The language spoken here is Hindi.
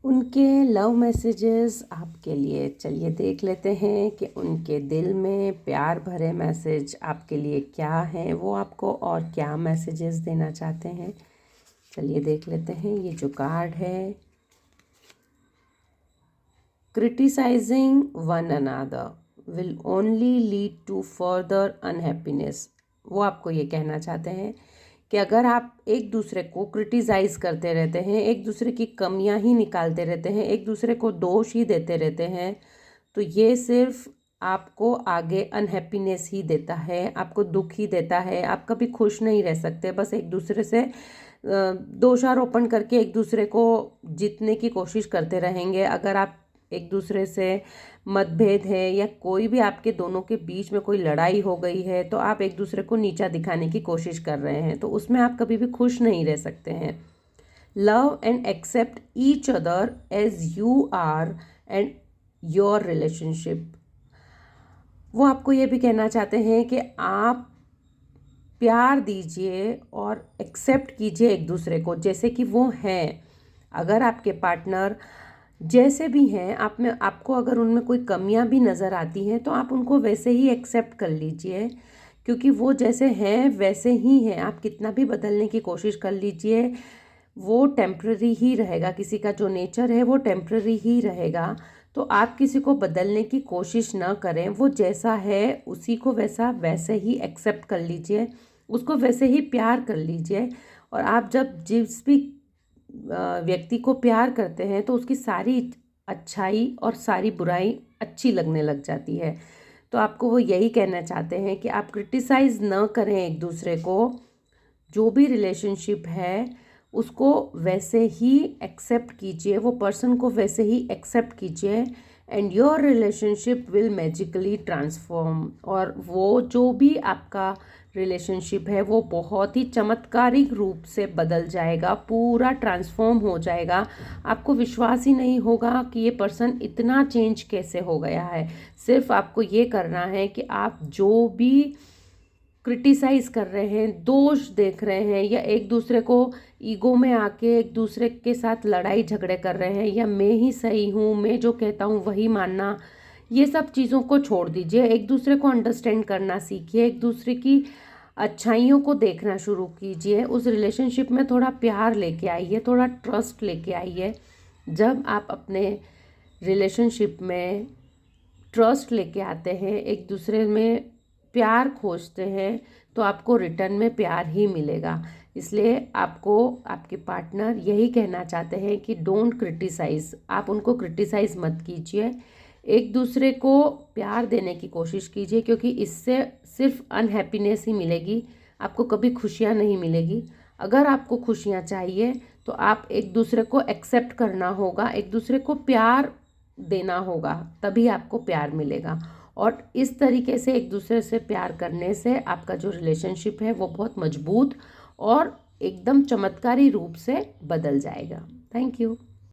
उनके लव मैसेजेस आपके लिए, चलिए देख लेते हैं कि उनके दिल में प्यार भरे मैसेज आपके लिए क्या हैं, वो आपको और क्या मैसेजेस देना चाहते हैं। चलिए देख लेते हैं। ये जो कार्ड है, criticising one another will only lead to further unhappiness. वो आपको ये कहना चाहते हैं कि अगर आप एक दूसरे को क्रिटिसाइज़ करते रहते हैं, एक दूसरे की कमियां ही निकालते रहते हैं, एक दूसरे को दोष ही देते रहते हैं, तो ये सिर्फ आपको आगे अनहैप्पीनेस ही देता है, आपको दुख ही देता है। आप कभी खुश नहीं रह सकते। बस एक दूसरे से दोषारोपण करके एक दूसरे को जीतने की कोशिश करते रहेंगे। अगर आप एक दूसरे से मतभेद है या कोई भी आपके दोनों के बीच में कोई लड़ाई हो गई है, तो आप एक दूसरे को नीचा दिखाने की कोशिश कर रहे हैं, तो उसमें आप कभी भी खुश नहीं रह सकते हैं। Love and accept each other as you are and your relationship. वो आपको ये भी कहना चाहते हैं कि आप प्यार दीजिए और एक्सेप्ट कीजिए एक दूसरे को जैसे कि वो हैं। अगर आपके पार्टनर जैसे भी हैं, आप में आपको अगर उनमें कोई कमियां भी नज़र आती हैं, तो आप उनको वैसे ही एक्सेप्ट कर लीजिए, क्योंकि वो जैसे हैं वैसे ही हैं। आप कितना भी बदलने की कोशिश कर लीजिए, वो टेम्प्ररी ही रहेगा। किसी का जो नेचर है वो टेम्प्ररी ही रहेगा। तो आप किसी को बदलने की कोशिश ना करें, वो जैसा है उसी को वैसे ही एक्सेप्ट कर लीजिए, उसको वैसे ही प्यार कर लीजिए। और आप जब जिस भी व्यक्ति को प्यार करते हैं, तो उसकी सारी अच्छाई और सारी बुराई अच्छी लगने लग जाती है। तो आपको वो यही कहना चाहते हैं कि आप क्रिटिसाइज़ न करें एक दूसरे को। जो भी रिलेशनशिप है उसको वैसे ही एक्सेप्ट कीजिए, वो पर्सन को वैसे ही एक्सेप्ट कीजिए, and your relationship will magically transform. और वो जो भी आपका रिलेशनशिप है वो बहुत ही चमत्कारिक रूप से बदल जाएगा, पूरा ट्रांसफॉर्म हो जाएगा। आपको विश्वास ही नहीं होगा कि ये पर्सन इतना चेंज कैसे हो गया है। सिर्फ आपको ये करना है कि आप जो भी क्रिटिसाइज़ कर रहे हैं, दोष देख रहे हैं, या एक दूसरे को ईगो में आके एक दूसरे के साथ लड़ाई झगड़े कर रहे हैं, या मैं ही सही हूँ, मैं जो कहता हूँ वही मानना, ये सब चीज़ों को छोड़ दीजिए। एक दूसरे को अंडरस्टैंड करना सीखिए, एक दूसरे की अच्छाइयों को देखना शुरू कीजिए। उस रिलेशनशिप में थोड़ा प्यार लेके आइए, थोड़ा ट्रस्ट लेके आइए। जब आप अपने रिलेशनशिप में ट्रस्ट लेके आते हैं, एक दूसरे में प्यार खोजते हैं, तो आपको रिटर्न में प्यार ही मिलेगा। इसलिए आपको आपके पार्टनर यही कहना चाहते हैं कि डोंट क्रिटिसाइज़। आप उनको क्रिटिसाइज़ मत कीजिए, एक दूसरे को प्यार देने की कोशिश कीजिए, क्योंकि इससे सिर्फ अनहैप्पीनेस ही मिलेगी, आपको कभी खुशियाँ नहीं मिलेगी। अगर आपको खुशियाँ चाहिए तो आप एक दूसरे को एक्सेप्ट करना होगा, एक दूसरे को प्यार देना होगा, तभी आपको प्यार मिलेगा। और इस तरीके से एक दूसरे से प्यार करने से आपका जो रिलेशनशिप है वो बहुत मजबूत और एकदम चमत्कारी रूप से बदल जाएगा। Thank you.